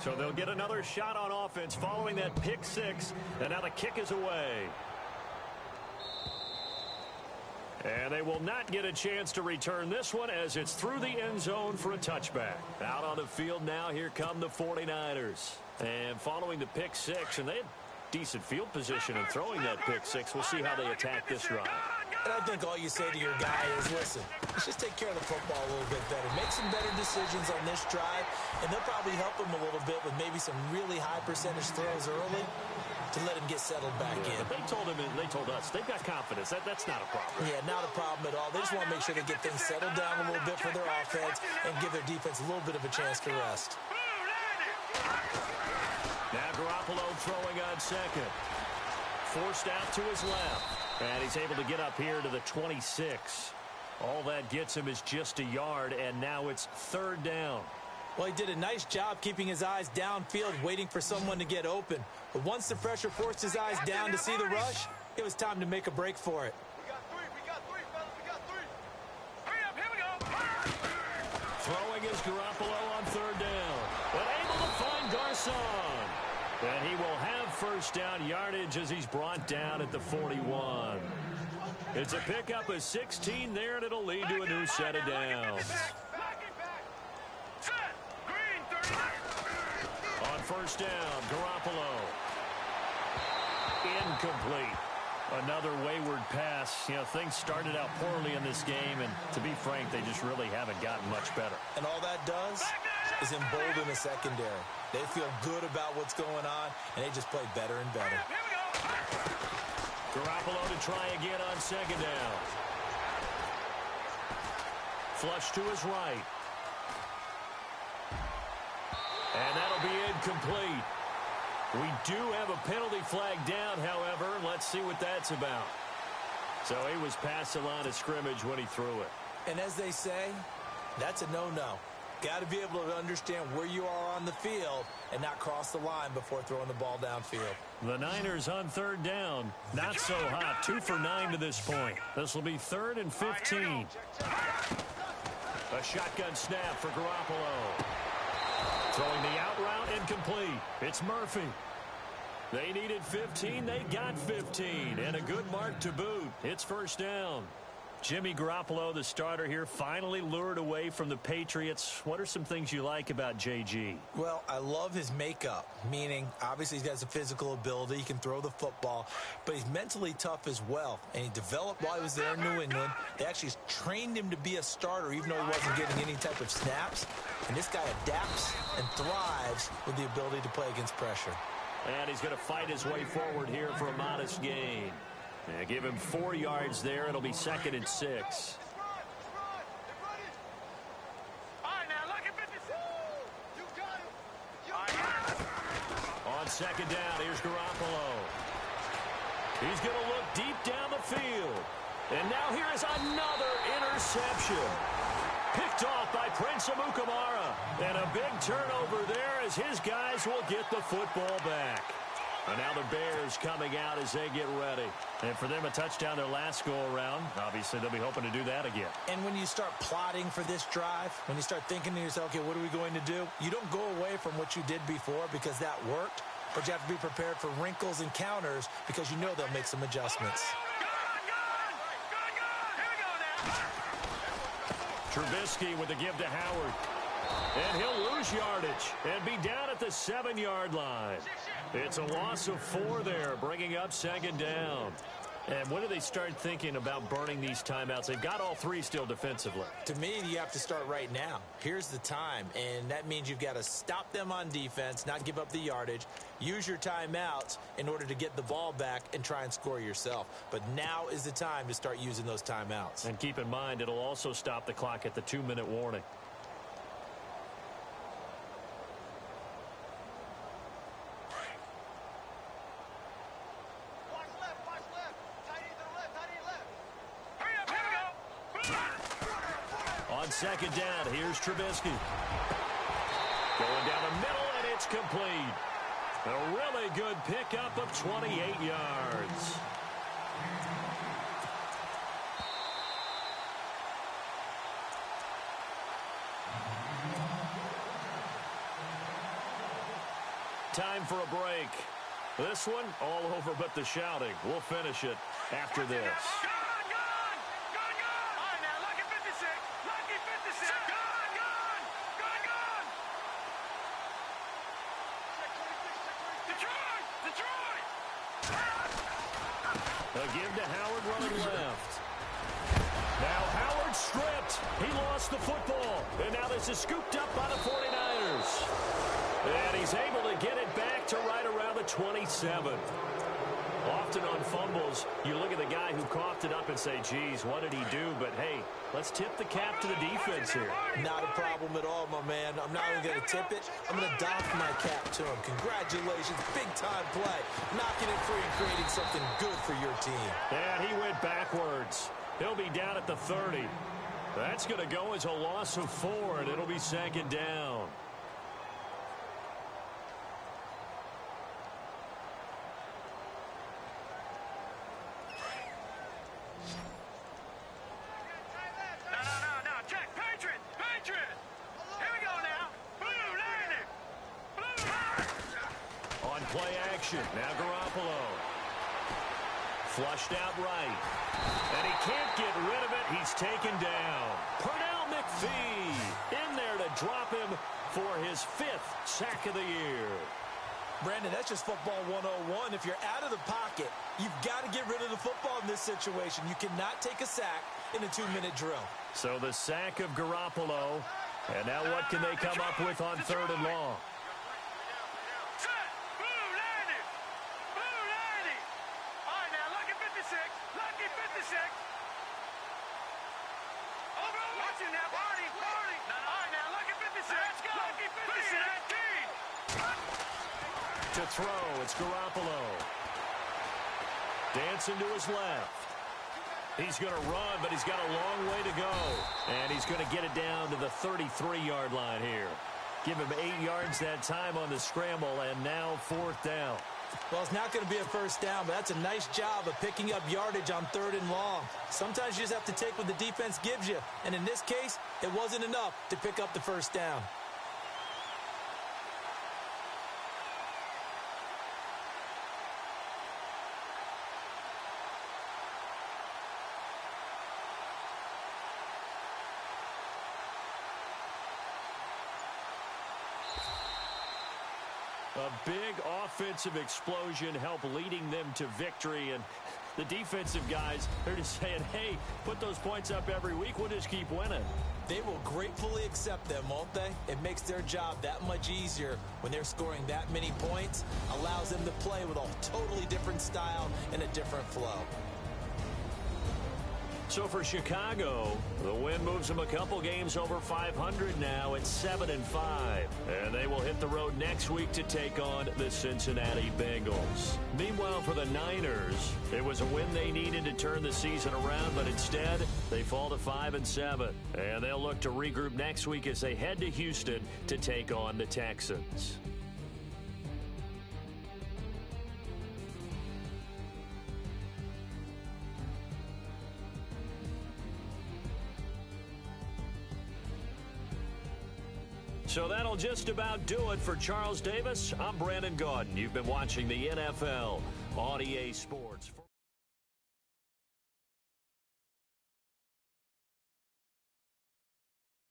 So they'll get another shot on offense following that pick six. And now the kick is away. And they will not get a chance to return this one as it's through the end zone for a touchback. Out on the field now, here come the 49ers. And following the pick six, and they had decent field position in throwing that pick six. We'll see how they attack this drive. And I think all you say to your guy is, listen, let's just take care of the football a little bit better. Make some better decisions on this drive, and they'll probably help him a little bit with maybe some really high percentage throws early to let him get settled back in. But they told us they've got confidence. That's not a problem. Yeah, not a problem at all. They just want to make sure they get things settled down a little bit for their offense and give their defense a little bit of a chance to rest. Now Garoppolo throwing on second. Forced out to his left. And he's able to get up here to the 26. All that gets him is just a yard, and now it's third down. Well, he did a nice job keeping his eyes downfield, waiting for someone to get open. But once the pressure forced his eyes down to see the rush, it was time to make a break for it. We got three, fellas, we got three. Hurry up, here we go. Throwing is Garoppolo on third down. But able to find Garcon. And he will have first down yardage as he's brought down at the 41. It's a pickup of 16 there, and it'll lead to a new set of downs. On first down, Garoppolo. Incomplete. Another wayward pass. You know, things started out poorly in this game, and to be frank, they just really haven't gotten much better. And all that does is embolden the secondary. They feel good about what's going on, and they just play better and better. Garoppolo to try again on second down. Flush to his right. And that'll be incomplete. We do have a penalty flag down, however. Let's see what that's about. So he was past the line of scrimmage when he threw it. And as they say, that's a no-no. Got to be able to understand where you are on the field and not cross the line before throwing the ball downfield. The Niners on third down. Not so hot. 2 for 9 to this point. This will be third and 15. A shotgun snap for Garoppolo. Throwing the out route incomplete. It's Murphy. They needed 15. They got 15. And a good mark to boot. It's first down. Jimmy Garoppolo, the starter here, finally lured away from the Patriots. What are some things you like about JG? Well, I love his makeup, meaning obviously he's got some physical ability. He can throw the football, but he's mentally tough as well. And he developed while he was there in New England. They actually trained him to be a starter even though he wasn't getting any type of snaps. And this guy adapts and thrives with the ability to play against pressure. And he's going to fight his way forward here for a modest gain. Yeah, give him 4 yards there. It'll be second and 6. On second down, here's Garoppolo. He's going to look deep down the field. And now here is another interception. Picked off by Prince Amukamara. And a big turnover there as his guys will get the football back. And now the Bears coming out as they get ready. And for them, a touchdown their last go-around. Obviously, they'll be hoping to do that again. And when you start plotting for this drive, when you start thinking to yourself, okay, what are we going to do? You don't go away from what you did before because that worked. But you have to be prepared for wrinkles and counters because you know they'll make some adjustments. Trubisky with the give to Howard. And he'll lose yardage and be down at the 7-yard line. It's a loss of 4 there, bringing up second down. And when do they start thinking about burning these timeouts? They've got all 3 still defensively. To me, you have to start right now. Here's the time, and that means you've got to stop them on defense, not give up the yardage, use your timeouts in order to get the ball back and try and score yourself. But now is the time to start using those timeouts. And keep in mind, it'll also stop the clock at the 2-minute warning. On second down, here's Trubisky. Going down the middle, and it's complete. A really good pickup of 28 yards. time for a break. This one, all over but the shouting. We'll finish it after this. A give to Howard running left. Now Howard stripped. He lost the football. And now this is scooped up by the 49ers. And he's able to get it back to right around the 27. Often on fumbles, you look at the guy who coughed it up and say, geez, what did he do? But, hey, let's tip the cap to the defense here. Not a problem at all, my man. I'm not even going to tip it. I'm going to doff my cap to him. Congratulations. Big-time play. Knocking it free and creating something good for your team. And he went backwards. He'll be down at the 30. That's going to go as a loss of 4, and it'll be second down. Play action. Now Garoppolo. Flushed out right. And he can't get rid of it. He's taken down. Pernell McPhee in there to drop him for his 5th sack of the year. Brandon, that's just football 101. If you're out of the pocket, you've got to get rid of the football in this situation. You cannot take a sack in a 2-minute drill. So the sack of Garoppolo. And now what can they come up with on 3rd and long? To throw, it's Garoppolo. Dancing to his left. He's going to run, but he's got a long way to go. And he's going to get it down to the 33-yard line here. Give him 8 yards that time on the scramble, and now 4th down. Well, it's not going to be a first down, but that's a nice job of picking up yardage on 3rd and long. Sometimes you just have to take what the defense gives you. And in this case, it wasn't enough to pick up the first down. A big offensive explosion helped leading them to victory, and the defensive guys, they're just saying, hey, put those points up every week, we'll just keep winning. They will gratefully accept them, won't they? It makes their job that much easier when they're scoring that many points, allows them to play with a totally different style and a different flow. So for Chicago, the win moves them a couple games over 500 now at 7-5. And they will hit the road next week to take on the Cincinnati Bengals. Meanwhile, for the Niners, it was a win they needed to turn the season around, but instead, they fall to 5-7. And they'll look to regroup next week as they head to Houston to take on the Texans. So that'll just about do it for Charles Davis. I'm Brandon Gaudin. You've been watching the NFL on EA Sports.